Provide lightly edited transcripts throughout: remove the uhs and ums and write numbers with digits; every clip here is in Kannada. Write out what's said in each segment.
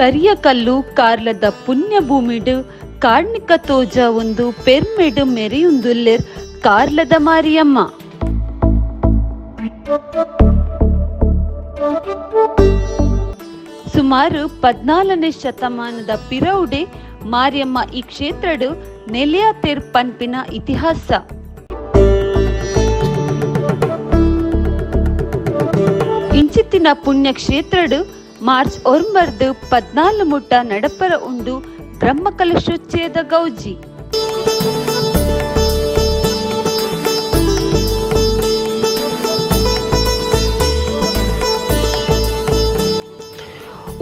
ಕರಿಯ ಕಲ್ಲು ಕಾರ್ಲದ ಪುಣ್ಯ ಭೂಮಿಡು ಕಾರ್ಣಿಕ ತೋಜ ಒಂದು ಪೆರ್ಮೆಡು ಮೆರೆಯುಂದುಲ್ಲೆರ್ ಕಾರ್ಲದ ಮಾರಿಯಮ್ಮ. ಸುಮಾರು 14ನೇ ಶತಮಾನದ ಪಿರವುಡೆ ಮಾರಿಯಮ್ಮ ಈ ಕ್ಷೇತ್ರಡು ನೆಲೆಯಾತೆರ್ ಪನ್ಪಿನ ಇತಿಹಾಸ. ಇಂಚಿತ್ತಿನ ಪುಣ್ಯ ಕ್ಷೇತ್ರಡು ಮಾರ್ಚ್ 9 ಮುಟ್ಟ ನಡಪರ ಉಂಡು ಬ್ರಹ್ಮಕಲಶೋಚ್ಚೇದ ಗೌಜಿ.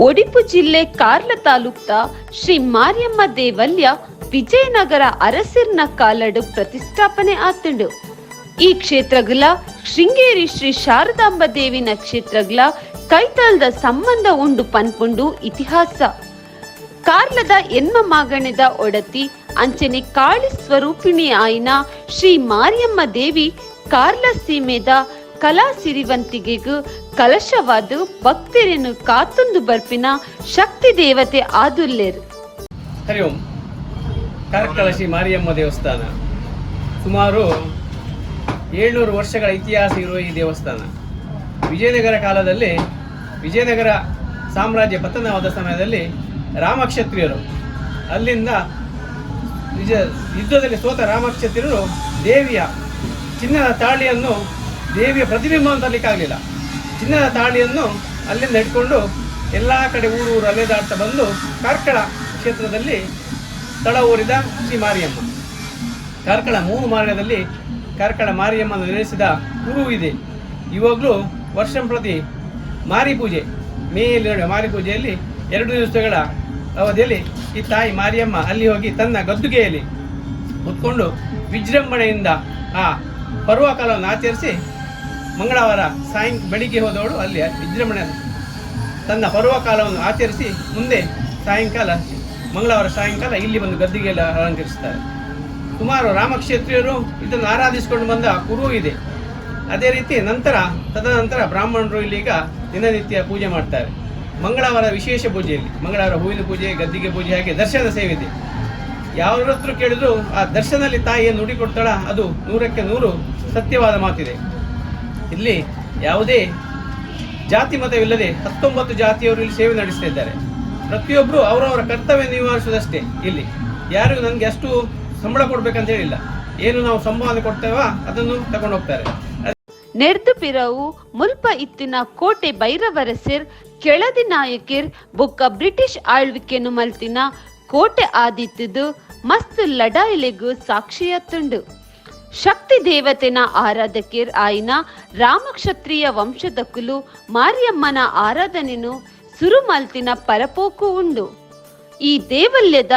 ಒಡಿಪು ಜಿಲ್ಲೆ ಕಾರ್ಲ ತಾಲೂಕ್ದ ಶ್ರೀ ಮಾರಿಯಮ್ಮ ದೇವಲ್ಯ ವಿಜಯನಗರ ಅರಸಿರ್ನ ಕಾಲಡು ಪ್ರತಿಷ್ಠಾಪನೆ ಆತುಂಡು. ಈ ಕ್ಷೇತ್ರಗಳ ಶೃಂಗೇರಿ ಶ್ರೀ ಶಾರದಾಂಬ ದೇವಿನ ಕ್ಷೇತ್ರಗಳ ಕೈತಲ್ದ ಸಂಬಂಧ ಉಂಡು ಪನ್ಪುಂಡು ಇತಿಹಾಸ. ಕಾರ್ಲದ ಎನ್ಮ ಮಾಗಣದ ಒಡತಿ ಅಂಚನೆ ಕಾಳಿ ಸ್ವರೂಪಿಣಿ ಆಯ್ನ ಶ್ರೀ ಮಾರಿಯಮ್ಮ ದೇವಿ ಕಾರ್ಲ ಸೀಮೆದ ಕಲಾ ಸಿರಿವಂತಿಗೆಗೂ ಕಲಶವಾದು ಭಕ್ತರನ್ನು ಕಾತುಂದು ಬರ್ಪಿನ ಶಕ್ತಿ ದೇವತೆ ಆದುಲ್ಲೇರು. ಹರಿ ಓಂ. ಕಾರ್ಕಳ ಶ್ರೀ ಮಾರಿಯಮ್ಮ ದೇವಸ್ಥಾನ ಸುಮಾರು 700 ವರ್ಷಗಳ ಇತಿಹಾಸ ಇರುವ ಈ ದೇವಸ್ಥಾನ ವಿಜಯನಗರ ಕಾಲದಲ್ಲಿ, ವಿಜಯನಗರ ಸಾಮ್ರಾಜ್ಯ ಪತನವಾದ ಸಮಯದಲ್ಲಿ ರಾಮಕ್ಷತ್ರಿಯರು ಅಲ್ಲಿಂದ ಯುದ್ಧದಲ್ಲಿ ಸೋತ ರಾಮಕ್ಷತ್ರಿಯರು ದೇವಿಯ ಚಿನ್ನದ ತಾಳಿಯನ್ನು, ದೇವಿಯ ಪ್ರತಿಬಿಂಬವನ್ನು ತರಲಿಕ್ಕಾಗಲಿಲ್ಲ, ಚಿನ್ನದ ತಾಳಿಯನ್ನು ಅಲ್ಲಿಂದ ಇಟ್ಕೊಂಡು ಎಲ್ಲ ಕಡೆ ಊರು ಅಲೆದಾಡ್ತಾ ಬಂದು ಕಾರ್ಕಳ ಕ್ಷೇತ್ರದಲ್ಲಿ ತಳ ಊರಿದ ಶ್ರೀ ಮಾರಿಯಮ್ಮ. ಕಾರ್ಕಳ 3 ಮಾರ್ಗದಲ್ಲಿ ಕಾರ್ಕಳ ಮಾರಿಯಮ್ಮನ ನೆಲೆಸಿದ ಗುರು ಇದೆ. ಇವಾಗಲೂ ವರ್ಷಂಪ್ರತಿ ಮಾರಿ ಪೂಜೆ, ಮೇಯಲ್ಲಿ ನಡೆಯುವ ಮಾರಿ ಪೂಜೆಯಲ್ಲಿ 2 ದಿವಸಗಳ ಅವಧಿಯಲ್ಲಿ ಈ ತಾಯಿ ಮಾರಿಯಮ್ಮ ಅಲ್ಲಿ ಹೋಗಿ ತನ್ನ ಗದ್ದುಗೆಯಲ್ಲಿ ಹೊತ್ಕೊಂಡು ವಿಜೃಂಭಣೆಯಿಂದ ಆ ಪರ್ವಕಾಲವನ್ನು ಆಚರಿಸಿ ಮಂಗಳವಾರ ಬೆಳಿಗ್ಗೆ ಹೋದವಳು ಅಲ್ಲಿ ವಿಜೃಂಭಣೆ ತನ್ನ ಪರ್ವಕಾಲವನ್ನು ಆಚರಿಸಿ ಮುಂದೆ ಮಂಗಳವಾರ ಸಾಯಂಕಾಲ ಇಲ್ಲಿ ಬಂದು ಗದ್ದುಗೆಯಲ್ಲಿ ಅಲಂಕರಿಸುತ್ತಾರೆ. ಸುಮಾರು ರಾಮಕ್ಷೇತ್ರಿಯರು ಇದನ್ನು ಆರಾಧಿಸಿಕೊಂಡು ಬಂದ ಕುರು ಇದೆ. ಅದೇ ರೀತಿ ತದನಂತರ ಬ್ರಾಹ್ಮಣರು ಇಲ್ಲಿಗ ದಿನನಿತ್ಯ ಪೂಜೆ ಮಾಡ್ತಾರೆ. ಮಂಗಳವಾರ ವಿಶೇಷ ಪೂಜೆಯಲ್ಲಿ ಮಂಗಳವಾರ ಹೂವಿನ ಪೂಜೆ, ಗದ್ದಿಗೆ ಪೂಜೆ, ಹಾಗೆ ದರ್ಶನ ಸೇವೆ ಇದೆ. ಯಾರ ಹತ್ರ ಕೇಳಿದ್ರು ಆ ದರ್ಶನದಲ್ಲಿ ತಾಯಿಯನ್ನು ನುಡಿಕೊಡ್ತಾಳ, ಅದು 100ಕ್ಕೆ 100 ಸತ್ಯವಾದ ಮಾತಿದೆ. ಇಲ್ಲಿ ಯಾವುದೇ ಜಾತಿ ಮತವಿಲ್ಲದೆ 19 ಜಾತಿಯವರು ಇಲ್ಲಿ ಸೇವೆ ನಡೆಸ್ತಾ ಇದ್ದಾರೆ. ಪ್ರತಿಯೊಬ್ಬರು ಅವರವರ ಕರ್ತವ್ಯ ನಿವಾರಿಸುವುದಷ್ಟೇ. ಇಲ್ಲಿ ಯಾರಿಗೂ ನನಗೆ ಅಷ್ಟು ಸಂಬಳ ಕೊಡ್ಬೇಕಂತ ಹೇಳಿಲ್ಲ, ಏನು ನಾವು ಸಂಭಾವನೆ ಕೊಡ್ತೇವ ಅದನ್ನು ತಗೊಂಡು ಹೋಗ್ತಾರೆ. ನೆರ್ದು ಪಿರವು ಮುಲ್ಪ ಇತ್ತಿನ ಕೋಟೆ ಬೈರವರಸೆರ್ ಕೆಳದಿ ನಾಯಕಿರ್ ಬೊಕ್ಕ ಬ್ರಿಟಿಷ್ ಆಳ್ವಿಕೆನು ಮಲ್ತಿನ ಕೋಟೆ ಆದಿತ್ತದು ಮಸ್ತ್ ಲಡಾಯಿಲೆಗೂ ಸಾಕ್ಷಿಯತ್ತುಂಡು. ಶಕ್ತಿ ದೇವತೆನ ಆರಾಧಕಿರ್ ಆಯ್ನ ರಾಮಕ್ಷತ್ರಿಯ ವಂಶದಕ್ಕುಲು ಮಾರಿಯಮ್ಮನ ಆರಾಧನೆನು ಸುರುಮಲ್ತಿನ ಪರಪೋಕು ಉಂಡು. ಈ ದೇವಲ್ಯದ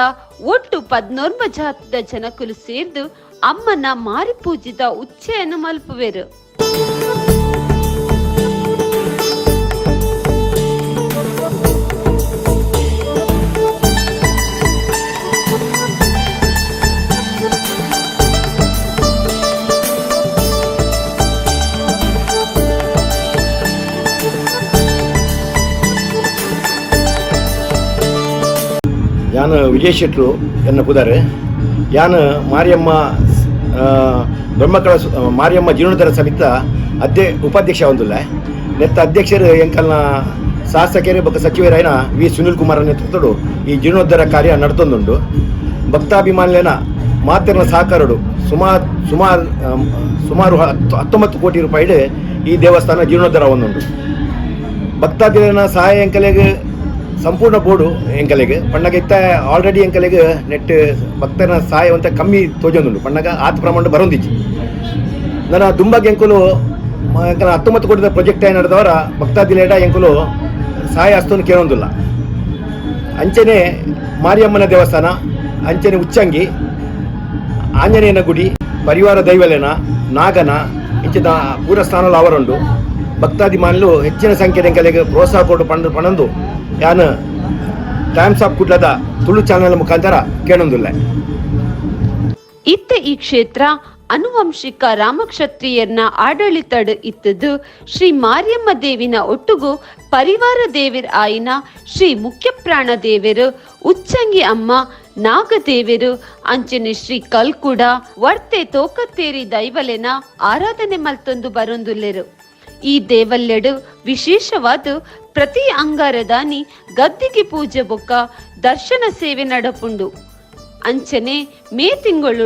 ಒಟ್ಟು 14 ಜಾತಿದ ಜನಕುಲು ಸೇರ್ದು ಅಮ್ಮನ ಮಾರಿ ಪೂಜಿದ ಉಚ್ಚೆಯನ್ನು ಮಲ್ಪುವೆರು. ಯಾನು ವಿಜಯ್ ಶೆಟ್ರು ಎನ್ನ ಪುದಾರೆ ಯಾನು ಮಾರಿಯಮ್ಮ ಮಾರಿಯಮ್ಮ ಜೀರ್ಣೋದ್ಧಾರ ಸಮಿತ ಉಪಾಧ್ಯಕ್ಷ ಒಂದಿಲ್ಲ ನೆತ್ತ ಅಧ್ಯಕ್ಷರು ಎಂಕಲ್ನ ಶಾಸಕರೇ ಬೊಕ್ಕ ಸಚಿವರಾಯನ ವಿ ಸುನಿಲ್ ಕುಮಾರ್ ನೇತೃತ್ವಡು ಈ ಜೀರ್ಣೋದ್ಧಾರ ಕಾರ್ಯ ನಡ್ತೊಂದುಂಡು. ಭಕ್ತಾಭಿಮಾನಿನ ಮಾತೆರ್ನ ಸಹಕಾರಡು ಸುಮಾರು 19 ಕೋಟಿ ರೂಪಾಯಿ ಈ ದೇವಸ್ಥಾನ ಜೀರ್ಣೋದ್ಧಾರ ಒಂದುಂಡು. ಭಕ್ತಾದಿನ ಸಹಾಯ ಎಂಕಲೆಗೆ ಸಂಪೂರ್ಣ ಬೋರ್ಡು ಎಂಕಲೆಗೆ ಪಣ್ಣಗೆ ಇತ್ತ ಆಲ್ರೆಡಿ ಎಂಕಲೆಗೆ ನೆಟ್ ಭಕ್ತರ ಸಹಾಯ ಅಂತ ಕಮ್ಮಿ ತೋಜೊಂದುಂಡು ಪಣ್ಣಗ ಆತ ಪ್ರಮಾಣ ಬರೋಂದಿಚ್ಚಿ ನನ್ನ ದುಂಬಗೆ ಎಂಕುಲು 19 ಕೋಟಿ ಪ್ರಾಜೆಕ್ಟ್ ಆಗಿ ನಡೆದವರ ಭಕ್ತಾದಿಲೇಡ ಎಂಕುಲು ಸಹಾಯ ಅಷ್ಟೊಂದು ಕೇಳೊಂದಿಲ್ಲ. ಅಂಚನೆ ಮಾರಿಯಮ್ಮನ ದೇವಸ್ಥಾನ, ಅಂಚನೆ ಉಚ್ಚಂಗಿ, ಆಂಜನೇಯನ ಗುಡಿ, ಪರಿವಾರ ದೈವಲೆನ, ನಾಗನ ಇಂಚಿನ ಪೂರ ಸ್ಥಾನದಲ್ಲಿ ಅವರುಂಡು. ಭಕ್ತಾದಿಮಾನಲು ಹೆಚ್ಚಿನ ಸಂಖ್ಯೆಯ ಎಂಕಲೆಗೆ ಪ್ರೋತ್ಸಾಹ ಕೊಟ್ಟು ಪಣಂದು ಯಾನು ಟೈಮ್ಸ್ ಆಫ್ ಕುಡ್ಲದ ತುಳು ಚಾನೆಲ್ ಮುಖಾಂತರ ಕೇಳೊಂದಿಲ್ಲ. ಇತ್ತೆ ಈ ಕ್ಷೇತ್ರ ಅನುವಂಶಿಕ ರಾಮಕ್ಷತ್ರಿಯರ್ನ ಆಡಳಿತಡ್ ಇತ್ತದು ಶ್ರೀ ಮಾರಿಯಮ್ಮ ದೇವಿನ ಒಟ್ಟುಗು ಪರಿವಾರ ದೇವಿರ್ ಆಯಿನ ಶ್ರೀ ಮುಖ್ಯಪ್ರಾಣ ದೇವರು ಉಚ್ಚಂಗಿ ಅಮ್ಮ ನಾಗದೇವರು ಅಂಚನೆ ಶ್ರೀ ಕಲ್ಕುಡ ವರ್ತೆ ತೋಕತ್ತೇರಿ ದೈವಲೆನ ಆರಾಧನೆ ಮಲ್ತೊಂದು ಬರೊಂದುಲ್ಲೆರು. ಈ ದೇವಲ್ಲೆಡು ವಿಶೇಷವಾದ ಪ್ರತಿ ಅಂಗಾರದಾನಿ ಗದ್ದಿಗೆ ಪೂಜೆ ಬೊಕ್ಕ ದರ್ಶನ ಸೇವೆ ನಡಪುಂಡು. ಅಂಚನೆ ಮೇ ತಿಂಗಳು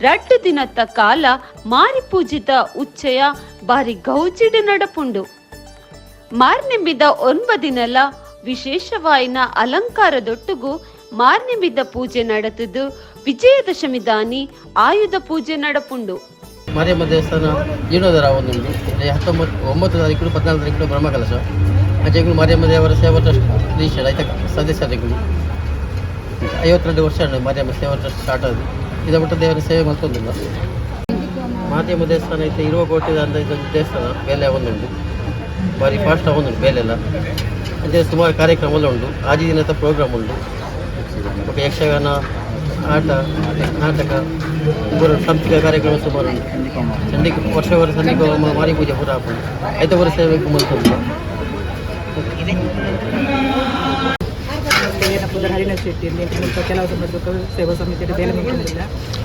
2 ದಿನದ ಕಾಲ ಮಾರಿ ಪೂಜಿತ ಉಚ್ಚಯ ಬಾರಿ ಗೌಜಿಡು ನಡಪುಂಡು. ಮಾರ್ನೆಂಬಿದ 9 ದಿನಲ ವಿಶೇಷವಾಯಿನ ಅಲಂಕಾರದೊಟ್ಟುಗು ಮಾರ್ನೆಂಬಿದ ಪೂಜೆ ನಡೆತದು. ವಿಜಯದಶಮಿ ದಾನಿ ಆಯುಧ ಪೂಜೆ ನಡಪುಂಡು. ಮಾರಿಯಮ್ಮ ದೇವಸ್ಥಾನ ಜೀರ್ಣೋದ್ಧಾರ ಒಂದುಂಟು. 9 ತಾರೀಕು 14 ತಾರೀಕು ಬ್ರಹ್ಮಕಲಶ ಅಂಚೆಗಳು ಮಾರಿಯಮ್ಮ ದೇವರ ಸೇವಾ ಟ್ರಸ್ಟ್ ರಿಜಿಸ್ಟರ್ ಆಯ್ತ ಸದಸ್ಯರುಗಳು 52 ವರ್ಷ ಮಾರಿಯಮ್ಮ ಸೇವಾ ಟ್ರಸ್ಟ್ ಸ್ಟಾರ್ಟ್ ಆದ ಇದ ಬಿಟ್ಟು ದೇವರ ಸೇವೆ ಮಲ್ತೊಂದಿಲ್ಲ. ಮಾರಿಯಮ್ಮ ದೇವಸ್ಥಾನ ಐತೆ 20 ಕೋಟಿ ಅಂತ ಇದೊಂದು ದೇವಸ್ಥಾನ ಬೇಲೆ ಒಂದುಂಟು. ಭಾರಿ ಫಾಸ್ಟ್ ಒಂದುಂಟು ಬೇಲೆಲ್ಲ. ಅಂಚೆ ಸುಮಾರು ಕಾರ್ಯಕ್ರಮ ಉಂಟು. ಆದಿ ದಿನದ ಪ್ರೋಗ್ರಾಮ್ ಉಂಟು. ಯಕ್ಷಗಾನ, ಆಟ, ನಾಟಕ, ಸಾಂಸ್ಕೃತಿಕ ಕಾರ್ಯಕ್ರಮ ಸುಮಾರು ಉಂಟು. ಸಂಡಿಕ ವರ್ಷ ಸಂಡಿಕ ಮಾರಿ ಪೂಜೆ ಪೂರ ಹಾಕೊಂಡು 5 ವರ್ಷ ಸೇವೆ ಮಲ್ತೊಂದು. ಏನಪ್ಪದ ಹರಿಣ ಶೆಟ್ಟಿ ಕೆಲವು ಸಂಬಂಧ ಸೇವಾ ಸಮಿತಿಯ ಬೇಲೆ ಮಂದಿಲ್ಲ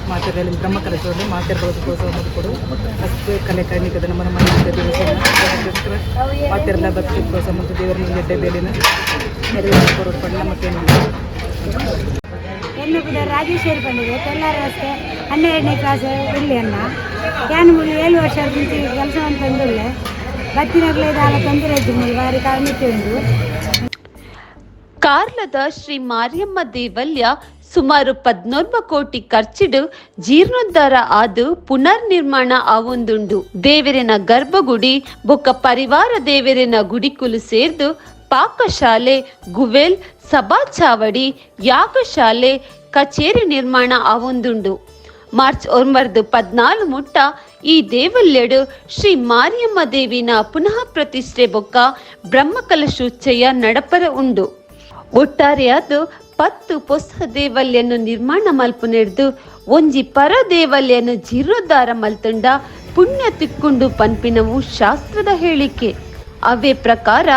ಮಾತೆರಲ್ಲಿ ಬ್ರಹ್ಮಕಲಶವನ್ನು ಮಾತೆ ಪ್ರೋತ್ಸಾಹ ಮಾಡಿಕೊಡು ಅಷ್ಟು ಕಲೆ ಕಾರ್ಮಿಕದ ನಮ್ಮ ಮಾತೆಲ್ಲ ಭಕ್ತಿ ಪ್ರೋತ್ಸಾಹ ಮತ್ತು ದೇವರ ಗೆಡ್ಡೆ ಬೇಲಿನ ಪಣ್ಣ ಮತ್ತೇನು ಎನ್ನಪುದ ರಾಜೇಶ್ವರಿ ಪಂಡಿಗೆ ತೆಲ್ಲಾರ ರಸ್ತೆ 12ನೇ ಕ್ಲಾಸ್ ಇಲ್ಲಿ ಅನ್ನ ಕ್ಯಾನ್ 7 ವರ್ಷ ಮುಂಚೆ ಕೆಲಸವನ್ನು ತಂದುಳ್ಳೆ ಬತ್ತಿನಗಳೇ ದಾಲ ತೊಂದರೆ ಇದ್ದು ಬಾರಿ ಕಾರ್ಮಿಕ ಉಂಟು. ಕಾರ್ಲದ ಶ್ರೀ ಮಾರಿಯಮ್ಮ ದೇವಲ್ಯ ಸುಮಾರು 14 ಕೋಟಿ ಖರ್ಚಿಡು ಜೀರ್ಣೋದ್ಧಾರ ಆದು ಪುನರ್ ನಿರ್ಮಾಣ ಆವೊಂದುಂಡು. ದೇವರಿನ ಗರ್ಭಗುಡಿ ಬೊಕ್ಕ ಪರಿವಾರ ದೇವರಿನ ಗುಡಿಕುಲು ಸೇರ್ದು ಪಾಕಶಾಲೆ, ಗುವೆಲ್, ಸಭಾ ಚಾವಡಿ, ಯಾಗಶಾಲೆ, ಕಚೇರಿ ನಿರ್ಮಾಣ ಆವೊಂದುಂಡು. ಮಾರ್ಚ್ 9 ಮುಟ್ಟ ಈ ದೇವಲ್ಯಡು ಶ್ರೀ ಮಾರಿಯಮ್ಮ ದೇವಿನ ಪುನಃ ಪ್ರತಿಷ್ಠೆ ಬೊಕ್ಕ ಬ್ರಹ್ಮಕಲಶೋಚ್ಚಯ ನಡಪರ ಉಂಡು. ಒಟ್ಟಾರೆಯಾದ 10 ಪೊಸ ದೇವಲ್ಯನ್ನು ನಿರ್ಮಾಣ ಮಲ್ಪುನೆರ್ದು ಒಂಜಿ ಪರ ದೇವಲ್ಯನ್ನು ಜೀರ್ಣೋದ್ಧಾರ ಮಲ್ತುಂಡ ಪುಣ್ಯ ತಿಕ್ಕೊಂಡು ಪನ್ಪಿನವು ಶಾಸ್ತ್ರದ ಹೇಳಿಕೆ. ಅವೇ ಪ್ರಕಾರ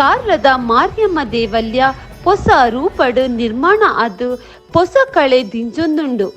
ಕಾರ್ಲದ ಮಾರಿಯಮ್ಮ ದೇವಲ್ಯ ಹೊಸ ರೂಪಡು ನಿರ್ಮಾಣ ಆದು ಹೊಸ ಕಳೆ ದಿಂಜೊಂದುಂಡು.